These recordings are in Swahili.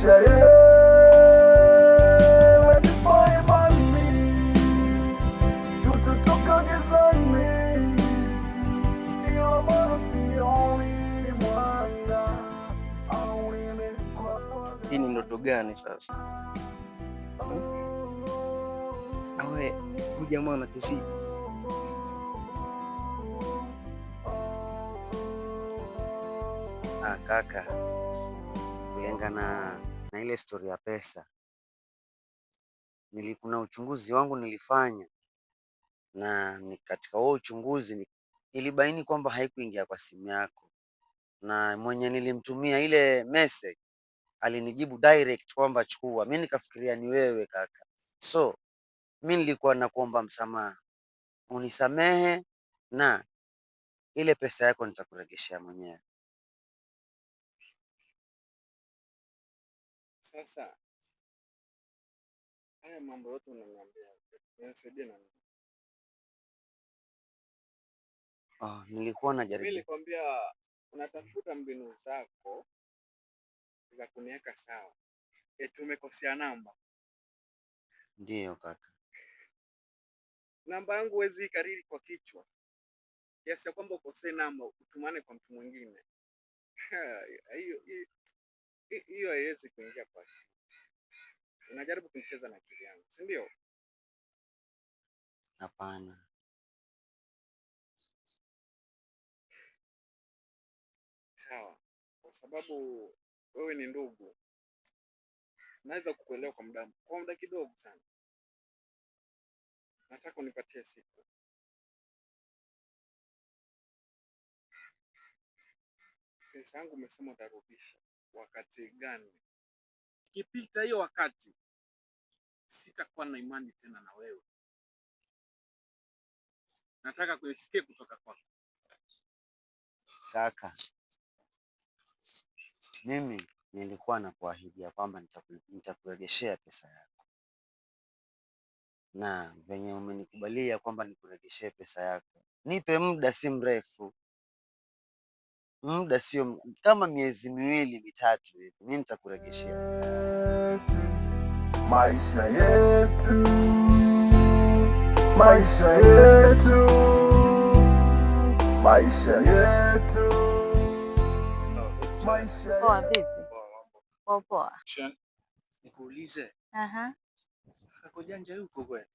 maisha yanajipa imani, tutatoka gizani, ila bado sioni mwanga. Hii ni ndoto gani sasa? Awe huyu jamaa anatuzidi. Kaka, kulingana na ile stori ya pesa, kuna uchunguzi wangu nilifanya, na katika huo uchunguzi ilibaini kwamba haikuingia kwa simu yako, na mwenye nilimtumia ile message alinijibu direct kwamba chukua. Mimi nikafikiria ni wewe kaka, so mimi nilikuwa nakuomba msamaha, unisamehe na ile pesa yako nitakurejeshea mwenyewe. Sasa haya mambo yote unaniambia yanasaidia na nini? Nilikuwa najaribu. Mimi nilikwambia unatafuta mbinu zako za kuniweka sawa. Eti umekosea namba. Ndio kaka. Namba yangu huwezi ikariri kwa kichwa kiasi ya kwamba ukosee namba utumane kwa mtu mwingine. Hiyo haiwezi kuingia kwa kichwa. Unajaribu kunicheza na akili yangu, si ndio? Hapana. Sawa, kwa sababu wewe ni ndugu, naweza kukuelewa kwa muda kidogo sana. Nataka unipatie siku. Pesa yangu umesema utarudisha wakati gani? Ikipita hiyo wakati, sitakuwa na imani tena na wewe. Nataka kuisikia kutoka kwako. Kaka, mimi nilikuwa nakuahidia kwamba nitakurejeshea pesa yako, na venye umenikubalia kwamba nikuregeshee pesa yako, nipe muda si mrefu, muda sio kama miezi 2-3 hivi, mimi nitakurejeshea. Maisha yetu, maisha yetu, maisha yetu, maisha yetu. Poa vipi? Poa poa. Nikuulize. Kako Janja yuko kweli?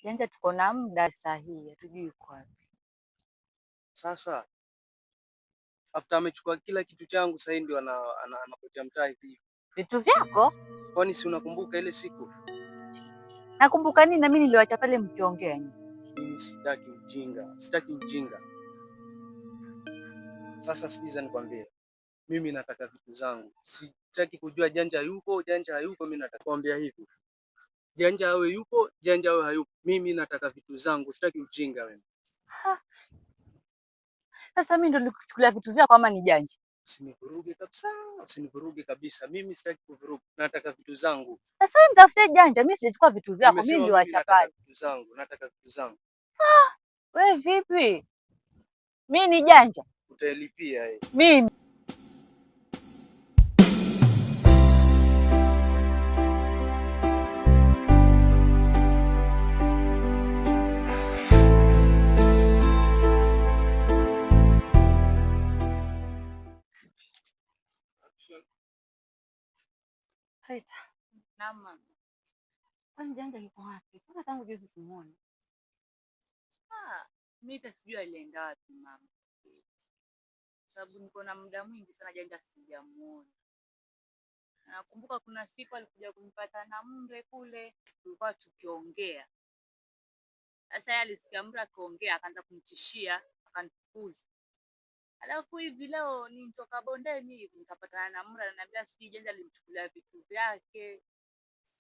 Janja tuko na muda sahihi, hatujui yuko wapi. Sasa after amechukua kila kitu changu, sasa ndio anapotea mtaa hivi. Vitu vyako? Kwani si unakumbuka ile siku? Nakumbuka nini, na mimi niliwacha pale mkiongea. Mimi sitaki ujinga. Sasa sikiza nikwambie. Mimi nataka vitu zangu. Sitaki kujua Janja yuko, Janja hayuko, mimi nataka kuambia hivi. Janja awe yuko, Janja awe hayuko. Mimi nataka vitu zangu, sitaki ujinga wewe. Sasa mimi ndo nikuchukulia vitu vyako kama ni Janja? Usinivuruge kabisa. Mimi sitaki kuvuruga. Nataka vitu zangu. Sasa wewe mtafute Janja, mimi sijachukua vitu vyako, mimi niliwacha pale. Nataka vitu zangu. Wewe vipi? Mimi ni Janja? Utalipia wewe. Mimi Mama. Kwani Janja yuko wapi? Mbona tangu juzi simuoni? Mimi hata sijui alienda wapi mama. Sababu niko na muda mwingi sana Janja sijamuona. Nakumbuka kuna siku alikuja kunipata na Mre kule, tulikuwa tukiongea. Sasa yeye alisikia Mre akiongea akaanza kunitishia, akanifukuza. Alafu hivi leo nitoka bondeni hivi nikapatana na Mre ananiambia sijui Janja alimchukulia vitu vyake.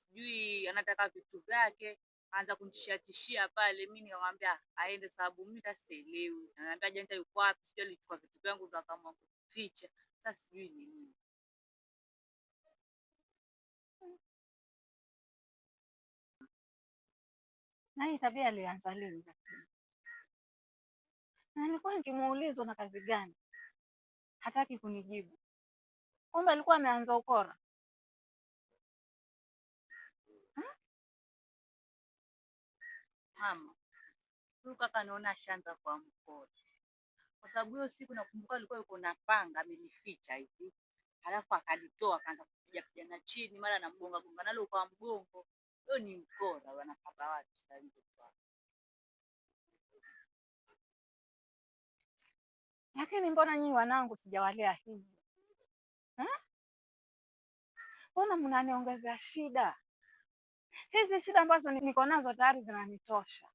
Sijui anataka vitu vyake, anza kunitishia pale. Mimi nikamwambia aende, sababu mimi tasielewi. Ananiambia Janja yuko wapi, sijui alichukua vitu vyangu ndo akaamua kuficha. Sasa sijui ni nini. Na hii tabia alianza lini? Na nilikuwa nikimuuliza na kazi gani, hataki kunijibu. Kumbe alikuwa ameanza ukora. Mama, huyu kaka naona ashaanza kwa mkora. Kwa sababu hiyo siku nakumbuka alikuwa yuko na panga amenificha hivi. Halafu akalitoa akaanza kupiga pigana chini, mara anamgonga gonga nalo kwa mgongo. Huyo ni mkora, wanakaba watu sasa hivi. Lakini mbona nyinyi wanangu sijawalea hivi? Mbona mnaniongezea shida? Hizi shida ambazo niko nazo tayari zinanitosha.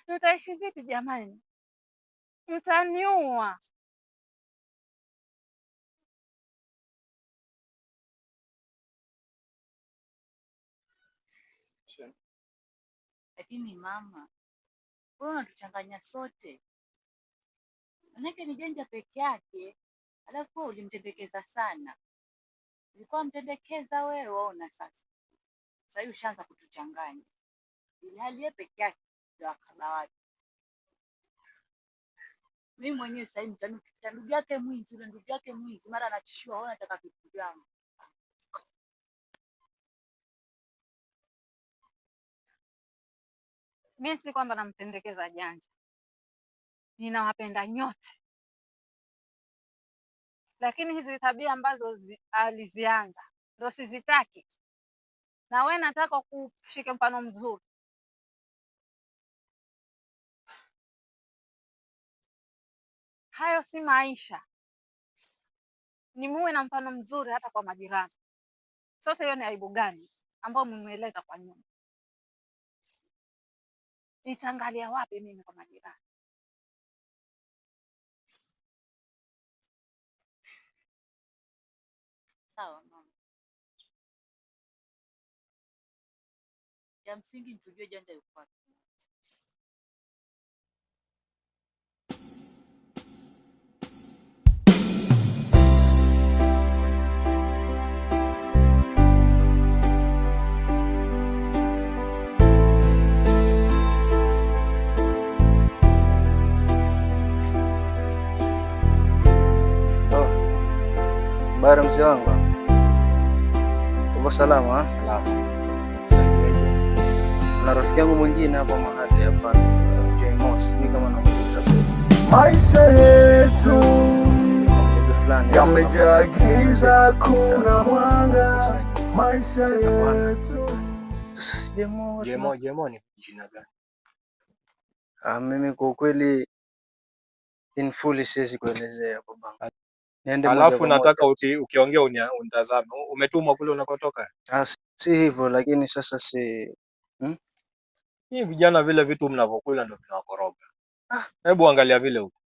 Nitaishi vipi jamani? Mtaniua. Lakini mama, wewe unatuchanganya sote. Manake ni Janja peke yake. Alafu ulimtendekeza sana. Ulikuwa mtendekeza wewe, waona sasa. Sasa hivi ushaanza kutuchanganya. Ilhali yeye peke yake ndio akaba watu. Mimi mwenyewe sasa hivi nitanukia ndugu yake mwizi, yule ndugu yake mwizi, mara anatishiwa wewe unataka vitu vyangu. Mimi si kwamba namtendekeza Janja. Ninawapenda nyote. Lakini hizi tabia ambazo alizianza ndio sizitaki. Na wewe nataka kushika mfano mzuri. Hayo si maisha. Ni muwe na mfano mzuri hata kwa majirani. Sasa hiyo ni aibu gani ambayo mmeleta kwa nyumba? Nitaangalia wapi mimi kwa majirani? Sawa mama. Ya msingi tujue Janja yuko wapi. Bara mzee wangu. Uko salama? Salama. Na rafiki yangu mwingine hapa mahali hapa James, ni kama namuita. Maisha yetu yamejaa giza, kuna mwanga. Maisha yetu. Sasa Jemo ni jina gani? Mimi kwa kweli in full siwezi kuelezea baba. Alafu nataka ukiongea unitazame. Umetumwa kule unakotoka? Si hivyo, lakini sasa Hii vijana vile vitu mnavyokula ndio vinawakoroga. Hebu angalia vile huko.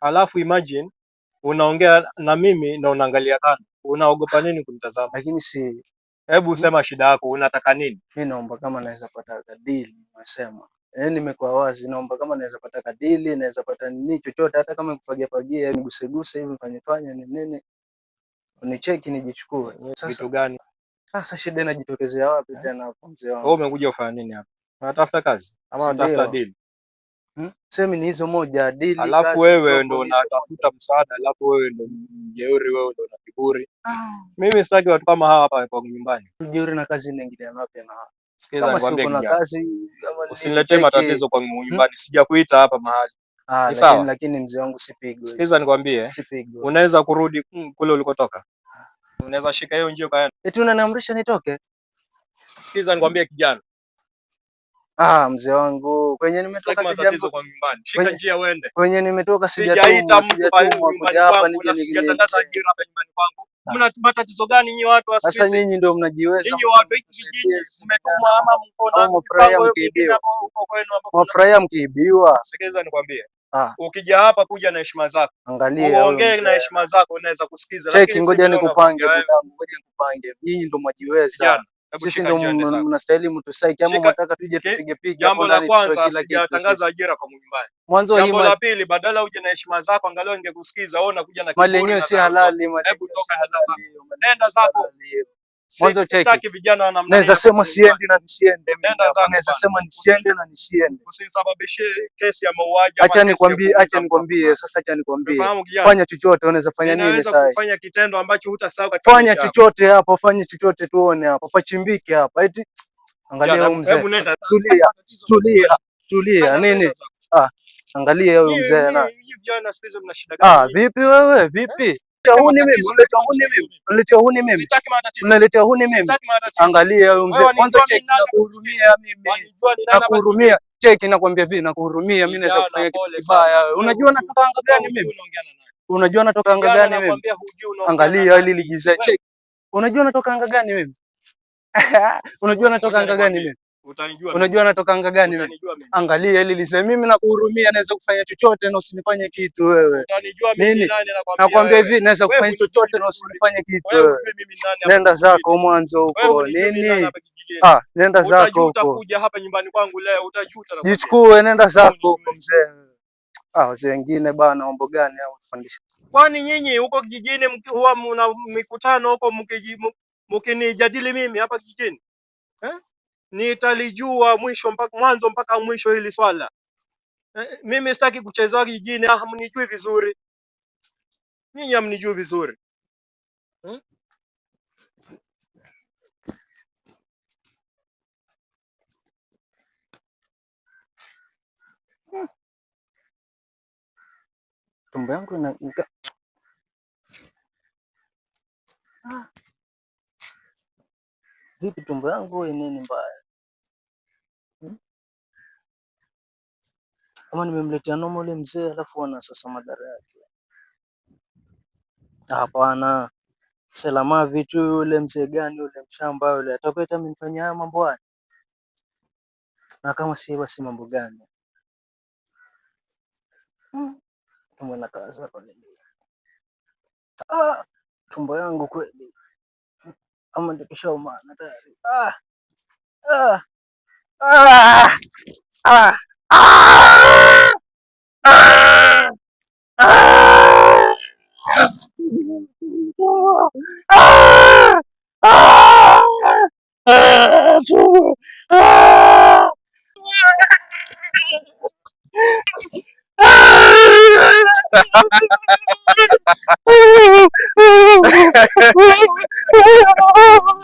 Alafu imagine unaongea na mimi na unaangalia kando. Unaogopa nini kunitazama? Lakini hebu sema shida yako, unataka nini? Mimi naomba kama naweza pata kadili, nasema. Nimekuwa wazi, naomba kama naweza pata kadili, naweza pata nini chochote, hata kama kufagia niguseguse hivi fanye nini. Unicheki nijichukue. Kitu gani? Sasa shida inajitokezea wapi tena hapo mzee wangu? Wewe umekuja ufanya nini hapa? Unatafuta kazi ama unatafuta deal? Sema ni hizo moja deal. Alafu wewe ndo unatafuta msaada, alafu wewe ndo mjeuri, wewe ndo una kiburi. Mimi sitaki watu kama hawa hapa kwa nyumbani. Mjeuri na kazi nyingine wapi na hapa? Sikiza nikwambie kijana. Usiniletee matatizo kwa nyumbani. Sijakuita hapa mahali. Lakini mzee wangu sipigwe. Sikiza nikwambie. Unaweza kurudi kule ulikotoka. Unaweza shika hiyo njia ukaenda. Eti unaniamrisha nitoke? Sikiza nikwambie kijana. Mzee wangu, kwenye nimetoka sijambo kwa nyumbani. Shika njia uende. Kwenye nimetoka sijaita mtu kwa nyumbani kwangu na sijatangaza ajira hapa nyumbani kwangu. Mna matatizo gani nyinyi watu wa sisi? Sasa nyinyi ndio mnajiweza. Nyinyi watu hiki kijiji mmetumwa ama mkono mpango huko kwenu ambapo mnafurahia mkiibiwa. Sikiza nikwambie. Ukija hapa kuja na heshima zako. Angalia. Uongee na heshima zako unaweza kusikiza, lakini ngoja nikupange mwanangu, ngoja nikupange. Nyinyi ndio mwajiweza. Sisi ndio mnastahili mtusaidie kama mnataka tuje tupige piga. Jambo la kwanza sijatangaza ajira kwa nyumbani. Mwanzo jambo la pili, badala uje na heshima zako angalau ningekusikiza. Wewe unakuja na kiburi. Mali yenyewe si halali. Hebu toka hata nenda zako. Mwanzo cheki. Sitaki vijana wa namna naweza sema siende na nisiende mimi. Naweza sema nisiende na nisiende. Usinisababishie kesi ya mauaji. Acha nikwambie sasa, fanya chochote. Unaweza fanya nini sasa? Unaweza kufanya kitendo ambacho hutasahau katika maisha yako. Fanya chochote hapo, fanya chochote tuone hapo. Pachimbike hapa. Eti angalia huyu mzee. Tulia. Nini? Angalia huyu mzee na. Vipi wewe? Vipi? Unaletea huni mimi. Angalia huyu mzee. Kwanza cheki, nakuhurumia mimi. Nakuhurumia. Cheki, nakwambia vipi, nakuhurumia mimi, naweza kufanya kitu kibaya wewe. Unajua natoka anga gani mimi? Unajua natoka anga gani mimi? Angalia hili lijize. Cheki. Unajua natoka anga gani mimi? Unajua natoka anga gani mimi? Unajua natoka anga gani mimi? Angalia hili lise, mimi nakuhurumia, naweza kufanya chochote na usinifanye kitu wewe. Nini? Nakwambia hivi, naweza kufanya chochote na usinifanye kitu wewe. Nenda zako mwanzo huko. Nini? Nenda zako huko. Utakuja hapa nyumbani kwangu leo, utajuta. Jichukue, nenda zako huko mzee. Wazee wengine bana, mambo gani hao kufundisha? Kwani nyinyi huko kijijini huwa mna mikutano huko mkinijadili mimi hapa kijijini? Nitalijua mwanzo mpaka mwisho hili swala. Mimi sitaki kucheza kijijini, hamnijui vizuri. Nyinyi hamnijui vizuri. Tumbo yangu na vipi? Tumbo yangu nini mbaya? Kama nimemletea noma ule mzee alafu ana sasa madhara yake. Hapana. Salama vitu yule mzee gani yule mshamba yule atakwenda amenifanyia haya mambo haya? Na kama si basi mambo gani? Tumbo na kaza kwa nini? Tumbo yangu kweli. Ama ndio kishaumana tayari.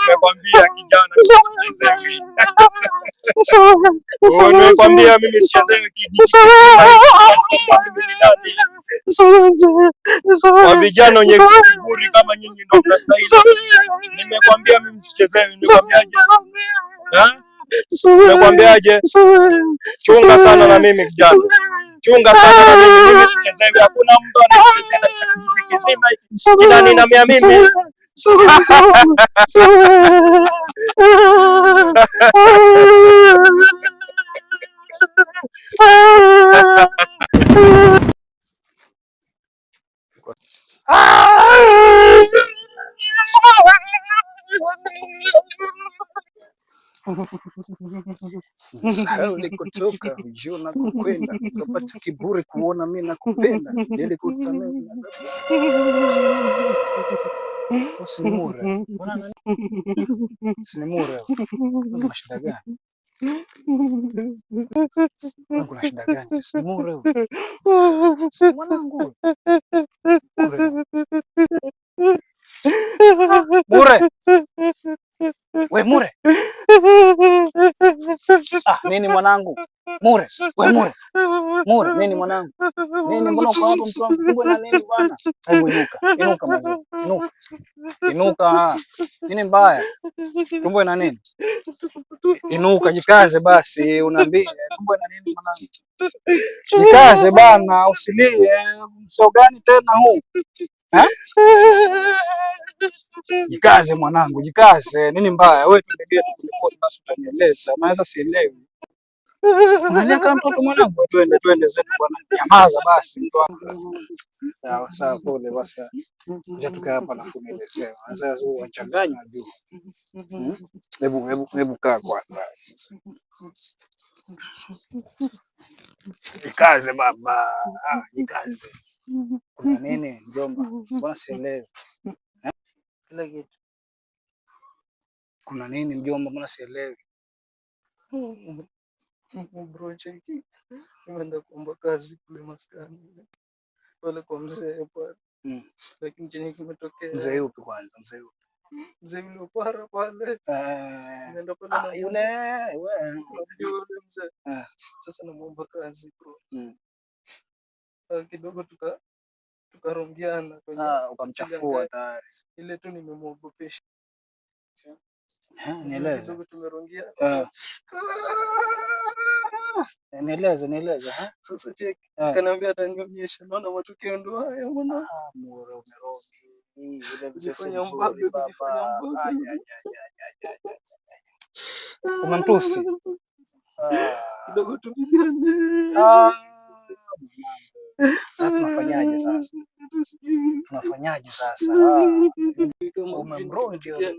Nimekwambia kijana, nimekwambia mimi sichezei kijiji. Kwa vijana wenye kiburi kama nyinyi ndio mnastahili. Nimekwambia mimi sichezei, nimekwambiaje? Nimekwambiaje? Chunga sana na mimi kijana. Chunga sana na mimi sichezei. Hakuna mtu anayecheza kijiji kizima hiki. Kila ninamia mimi. Sahau ulikotoka, ujue unakokwenda, ukapata kiburi kuona mimi nakupenda, nilikutana na usinimure. Usinimure. Kuna shida gani? Kuna shida gani? Usinimure. Mwanangu. Mure. We Mure. Nini mwanangu? Mure. We Mure. Mure, nini mwanangu? Nini mbona uko hapo mtu wangu? Tumbo na nini bwana? Hebu inuka. Inuka mzee. Inuka. Inuka. Nini mbaya? Tumbo na nini? Inuka, jikaze basi, unaambia tumbo na nini mwanangu? Jikaze bana, usilie. Msao gani tena huu? Jikaze mwanangu, jikaze. Nini mbaya? Wewe tuendee tukule basi utanieleza. Maana sielewi. Unalia kama mtoto mwanangu. Twende zetu bwana. Nyamaza basi mtu wangu. Sawa, pole basi. Acha tukae hapa na kunielezea. Anza wachanganya juu. Hebu kaa kwanza. Jikaze baba. Jikaze. Kuna nini mjomba? Mbona sielewi? Kila kitu. Kuna nini mjomba, mbona sielewi? Bro, cheki. Nimeenda kuomba kazi kule maskani. Pale kwa mzee pale. Lakini chenye kimetokea. Mzee yupi kwanza? Mzee yupi? Mzee yule upara pale. Nimeenda pale na Yule wewe. Yule mzee. Sasa namuomba kazi bro. Kidogo tukarongiana kwenye ukamchafua tayari. Ile tu nimemuogopesha. Nieleze. Kidogo tumerongiana. Nieleze. Sasa cheki. Kaniambia atanionyesha, naona matokeo ndo haya mbona. Mure umerogi. Ile Kujifanya mbabe, kujifanya mbabe. Umemtusi. Kidogo tupigane. Tunafanyaje sasa? Umemrogi yule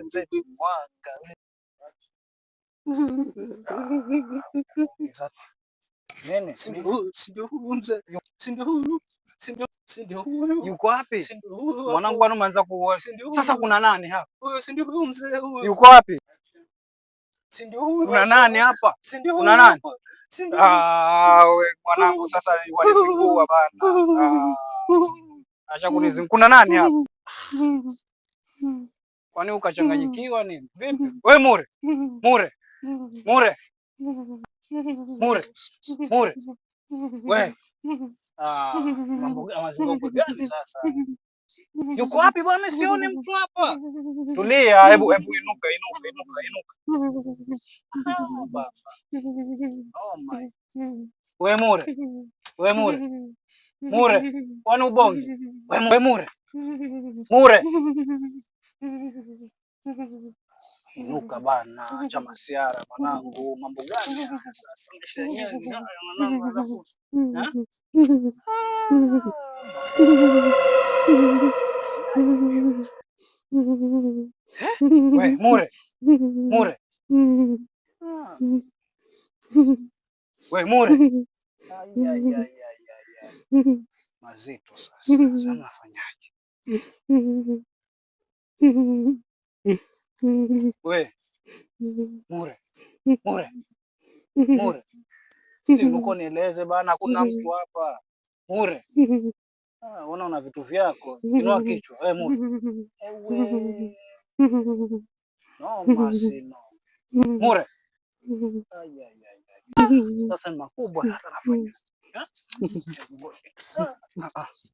mzee mwanga. Nene, Sindio huyu mzee? Sindio huyu? Yuko wapi? Mwanangu bwana umeanza kuoa. Sasa kuna nani hapa? Huyo sindio huyu mzee huyo? Yuko wapi? Sindio huyu? Kuna nani hapa? Sindio kuna nani? Sindio. We mwanangu sasa walizingua bana. Acha kunizingua. Kuna nani hapa? Kwani ukachanganyikiwa nini? Vipi? We Mure. We. Mambo gani sasa? Yuko wapi bwana? Sioni mtu hapa. Tulia, hebu inuka. Baba. Oh my. We Mure. Kwani ubongi? We Mure. Inuka bana, acha masiara mwanangu. Mambo gani haya sasa? Maisha yenyewe ni haya mwanangu, alafu we Mure. We Mure. Mazito sasa. Sasa nafanyaje? We Mure. Si uko nieleze bana, hakuna mtu hapa. Mure. Una vitu vyako. Inua kichwa. We Mure. Ewe. No masino. Mure. Sasa ni makubwa sasa nafanya. We Mure. Sasa nafanya.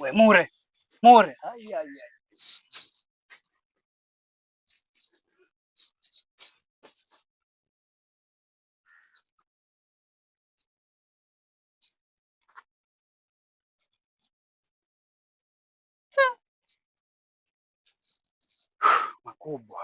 We Mure. Makubwa.